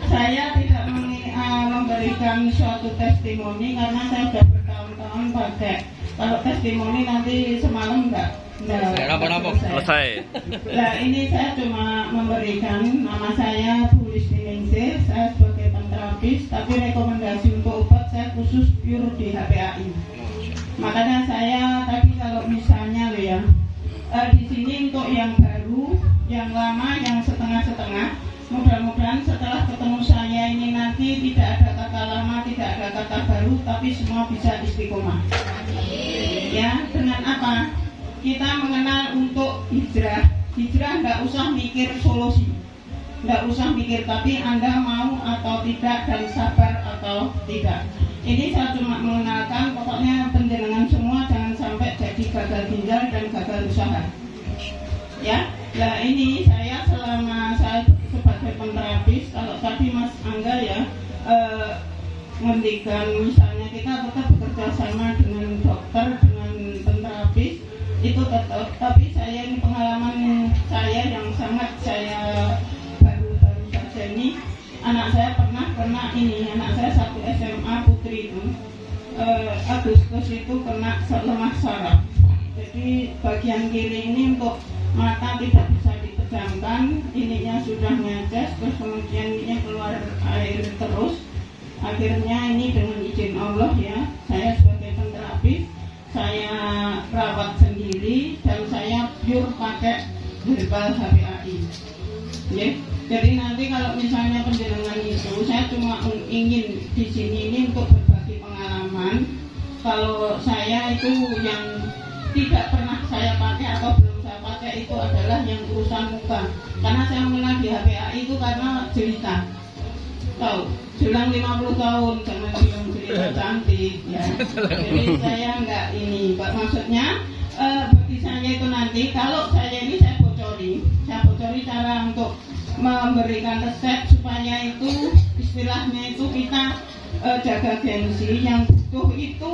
Saya tidak memberikan suatu testimoni karena saya sudah bertahun-tahun pakai. Kalau testimoni nanti semalam enggak selesai. Nah ini saya cuma memberikan nama saya Bu Listi Ningsih, saya sebagai penterapis, tapi rekomendasi untuk obat saya khusus pure di HPAI. Makanya saya tadi kalau misalnya loh ya, di sini untuk yang baru, yang lama, yang setengah-setengah, mudah-mudahan setelah ketemu saya ini nanti tidak ada kata lama, tidak ada kata baru, tapi semua bisa istiqomah. Ya, dengan apa? Kita mengenal untuk hijrah. Hijrah nggak usah mikir solusi, nggak usah mikir, tapi Anda mau atau tidak dan sabar atau tidak. Ini saya cuma mengenalkan, pokoknya penjenengan semua jangan sampai jadi gagal ginjal dan gagal usaha. Ya, nah ini saya selama saya sebagai penterapis, kalau tadi Mas Angga ya ngendikan misalnya kita tetap bekerja sama dengan dokter, dengan penterapis itu tetap, tapi saya ini pengalaman saya yang sangat saya baru-baru saja ini, anak saya pernah kena ini, anak saya satu SMA putri itu Agustus itu kena lemah saraf. Jadi bagian kiri ini untuk mata tidak bisa dipejamkan, ininya sudah ngeces, terus kemudian ini keluar air terus. Akhirnya ini dengan izin Allah ya, saya sebagai penterapis, saya rawat sendiri dan saya pure pakai herbal HPAI. Ya. Jadi nanti kalau misalnya penjenengan itu, saya cuma ingin di sini ini untuk berbagi pengalaman. Kalau saya itu yang tidak pernah saya pakai atau belum saya pakai itu adalah yang urusan muka. Karena saya mengenal di HPAI itu karena jelita. Tahu, jelang 50 tahun jangan bilang jelita cantik ya. Jadi saya enggak ini, maksudnya bagi saya itu nanti kalau saya ini saya bocori cara untuk memberikan resep supaya itu istilahnya itu kita jaga gengsi. Yang butuh itu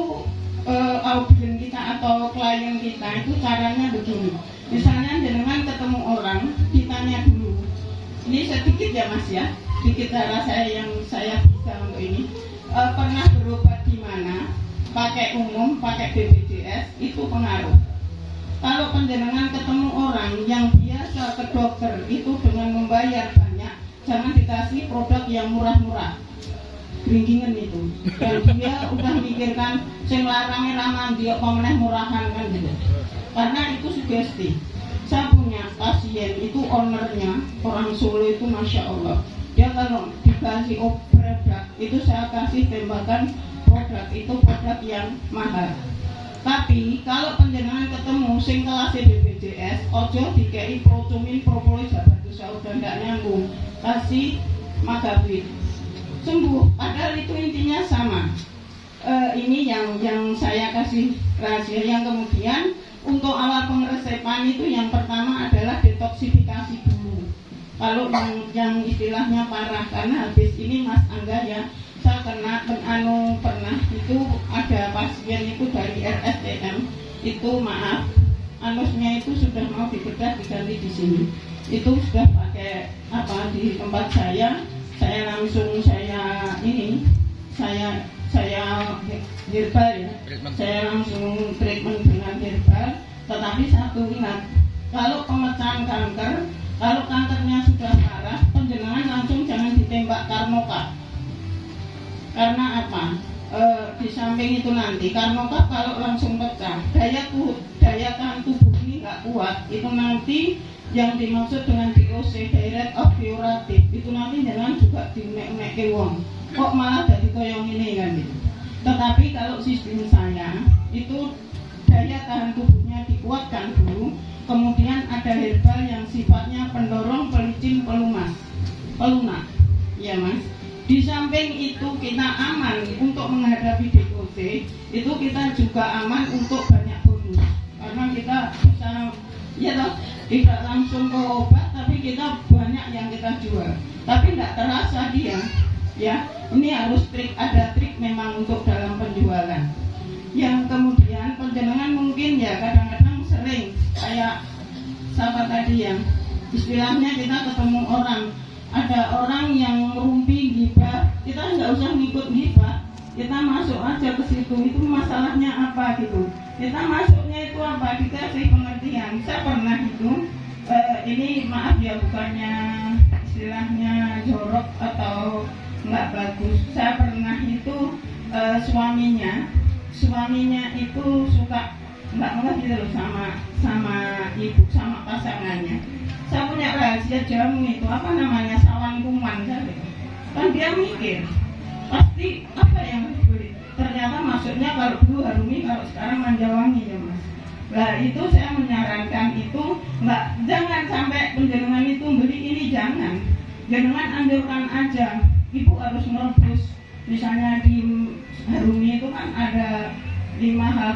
audien kita atau klien kita itu caranya begini. Misalnya dengan ketemu orang ditanya dulu, ini sedikit ya Mas ya, sedikit cara saya yang saya bisa untuk ini, pernah berobat di mana, pakai umum, pakai BPJS itu pengaruh. Kalau penjenengan ketemu orang yang biasa ke dokter itu dengan membayar banyak, jangan dikasih produk yang murah-murah, gringgingan itu. Dan dia udah mikirkan sing larangnya raman dia pemenang murahan kan gitu. Karena itu sugesti. Saya punya pasien itu ownernya orang Solo itu masya Allah. Dia kalau dikasih produk itu saya kasih tembakan produk itu produk yang mahal. Tapi kalau penjenengan ketemu sing kelas BPJS, ojo dikei procumin propolis habatus sauda ndak nyambung, kasih magabit sembuh. Padahal itu intinya sama. Ini yang saya kasih rahasia. Yang kemudian untuk awal pengeresepan itu yang pertama adalah detoksifikasi dulu. Kalau yang istilahnya parah, karena habis ini Mas Angga ya, saya kena pernah itu ada pasien itu dari RSTM itu maaf anusnya itu sudah mau dibedah diganti di sini, itu sudah pakai apa di tempat saya langsung saya herbal ya, saya langsung treatment dengan herbal. Tetapi satu ingat, kalau pemecahan kanker, kalau kankernya sudah parah, penjenengan langsung jangan ditembak karnoka. Karena apa? Di samping itu nanti karnoka kalau langsung pecah, daya tahan tubuh ini nggak kuat. Itu nanti yang dimaksud dengan DOC, direct obturatif, itu nanti jangan juga diunek-unek ke wong. Kok malah jadi koyong ini kan gitu. Tetapi kalau sistem saya itu daya tahan tubuhnya dikuatkan dulu, kemudian ada herbal yang sifatnya pendorong, pelicin, pelunak, ya Mas. Di samping itu kita aman untuk menghadapi DOC, itu kita juga aman untuk banyak bonus. Karena kita bisa, ya toh, tidak langsung ke obat, tapi kita banyak yang kita jual. Tapi tidak terasa dia, ya. Ini harus ada trik memang untuk dalam penjualan. Yang kemudian penjenengan mungkin ya kadang-kadang sering kayak siapa tadi yang istilahnya kita ketemu orang ada orang yang merumpi gibah, kita nggak usah ngikut gibah, kita masuk aja ke situ. Itu masalahnya apa gitu, kita masuknya itu apa, dikasih pengertian. Saya pernah itu ini maaf ya, bukannya istilahnya jorok atau nggak bagus. Saya pernah itu suaminya itu suka nggak mengerti loh sama ibu, sama pasangannya. Saya punya rahasia jamu itu, apa namanya, sawan kuman kan dia mikir pasti apa yang dibeli. Ternyata maksudnya kalau dulu Harumi, kalau sekarang Manjawangi ya mas. Nah itu saya menyarankan itu jangan sampai penjenengan itu beli ini, jangan. Jenengan anjurkan aja, ibu harus merebus. Misalnya di Harumi itu kan ada 5 hal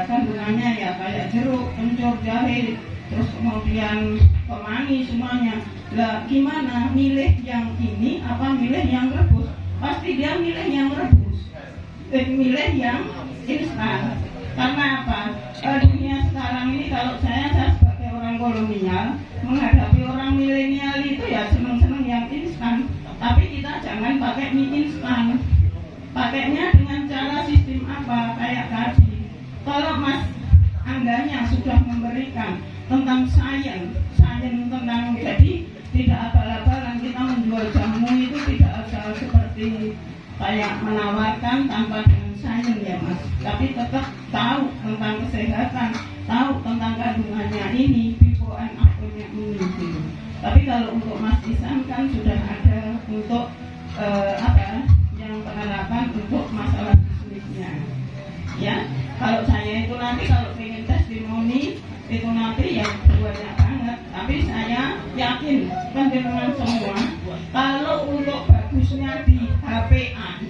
kandungannya ya, kayak jeruk, kencur, jahe, terus kemudian pemangi semuanya. Lah gimana milih yang ini apa milih yang rebus? Pasti dia milih yang rebus, milih yang instan. Karena apa? Dunia sekarang ini, kalau saya sebagai orang kolonial menghadapi orang milenial itu ya seneng-seneng yang instan. Tapi kita jangan pakai mie instan, pakainya dengan cara sistem apa, kayak tadi. Kalau Mas Angganya sudah memberikan tentang sains tentang, jadi tidak abal-abalan kita menjual jamu itu, tidak asal seperti kayak menawarkan tanpa dengan sains ya mas, tapi tetap tahu tentang kesehatan, tahu tentang kandungannya ini, before and afternya ini gitu. Tapi kalau untuk Mas Isan kan sudah ada untuk yang penerapan untuk masalah bisnisnya ya. Kalau saya itu nanti kalau pengen testimoni itu nanti yang banyak banget, tapi saya yakin panjenengan semua kalau untuk bagusnya di HPAI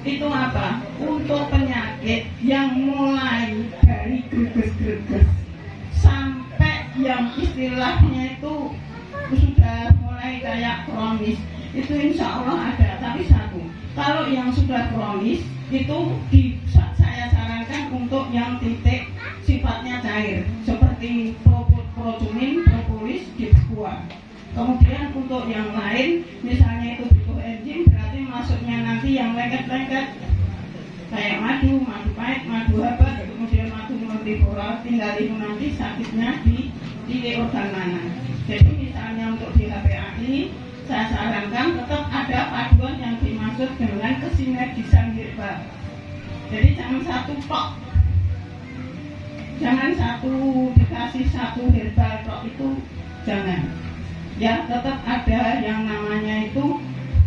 itu apa, untuk penyakit yang mulai dari greges sampai yang istilahnya itu sudah mulai kayak kronis, itu insya Allah ada. Tapi satu, kalau yang sudah kronis itu saya sarankan untuk yang titik sifatnya cair seperti procumin, propolis, dipsua. Kemudian untuk yang lain misalnya itu butuh enzim, berarti masuknya nanti yang lengket-lengket kayak madu pahit, madu herbal, kemudian madu multipolar. Tinggal itu nanti sakitnya di organ mana. Jadi misalnya untuk di HPAI saya sarankan tetap ada paduan yang dimaksud dengan kesinergisan herbal. Jadi jangan satu tok, jangan dikasih satu herbal tok, itu jangan ya. Tetap ada yang namanya itu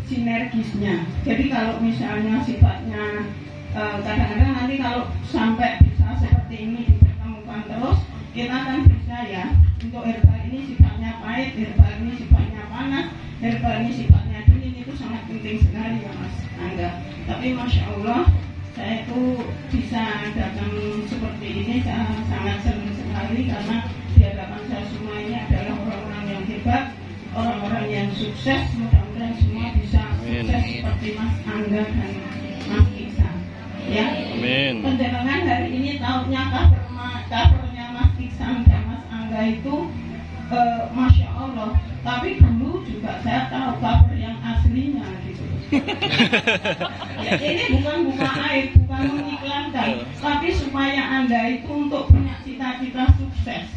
sinergisnya. Jadi kalau misalnya sifatnya kadang-kadang nanti kalau sampai bisa seperti ini dipertemukan terus, kita kan bisa ya, untuk herbal ini sifatnya pahit, herbal ini sifatnya panas, herbal ini sifatnya dingin. Itu sangat penting sekali ya Mas Angga. Tapi Masya Allah, saya itu bisa datang seperti ini, saya sangat senang sekali karena di hadapan saya semua ini adalah orang-orang yang hebat, orang-orang yang sukses. Mudah-mudahan semua bisa sukses seperti Mas Angga dan Mas Iksan ya. Amin. Penjenengan hari ini tahunya covernya Mas Iksan dan Mas Angga itu Masya Allah. Tapi dulu juga saya tahu cover yang aslinya gitu. Ya, ini bukan buka aib, bukan mengiklankan, tapi supaya Anda itu untuk punya cita-cita sukses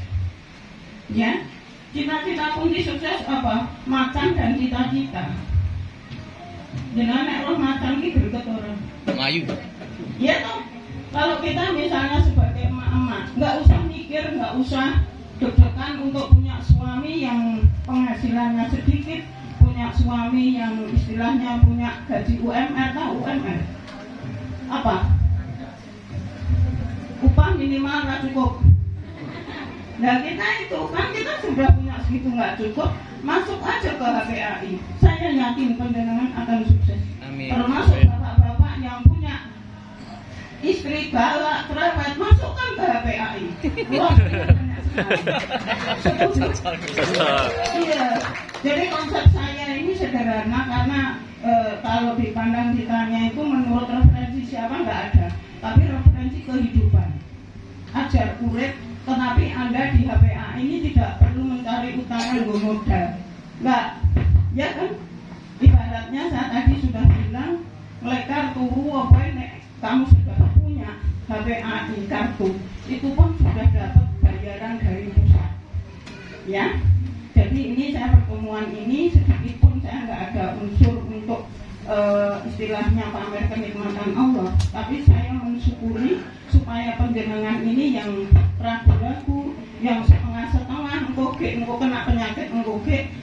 ya. Cita-cita kunci sukses apa? Macan dan cita-cita. Dengan nek roh macan ki greget ora? Melayu. Ya toh. Kalau kita misalnya sebagai emak-emak, nggak usah mikir, nggak usah deg-degan untuk punya suami yang penghasilannya sedikit, punya suami yang istilahnya punya gaji UMR. Tahu UMR apa? Upah minimal nggak cukup. Nah kita itu kan kita sudah punya segitu nggak cukup, masuk aja ke HPAI. Saya yakin penjenengan akan sukses. Amin. Termasuk bapak-bapak yang punya istri galak, cerewet, masukkan ke HPAI. Wah, iya. Jadi konsep saya ini sederhana karena kalau dipandang ditanya itu menurut referensi siapa nggak ada, tapi referensi kehidupan. Ajar urip, tetapi Anda di HPA ini tidak perlu mencari utang nggo modal. Enggak, ya kan? Ibaratnya saya tadi sudah bilang, lekar turu apa ini, kamu sudah punya HPAI kartu, itu pun sudah dapat bayaran dari pusat. Ya, jadi ini saya pertemuan ini sedikit pun saya nggak ada unsur untuk istilahnya pamer kenikmatan Allah, tapi saya mensyukuri supaya penjenengan ini yang ragu-ragu, yang setengah-setengah engkau kena penyakit engkau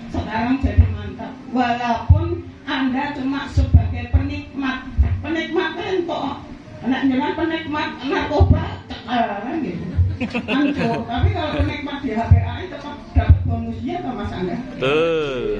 sekarang jadi mantap. Walaupun Anda cuma sebagai penikmat entok, anak jenengan penikmat narkoba kan gitu. Tapi kalau penikmat di HPAI tetap dapat bonusnya atau Mas Angga? Tuh.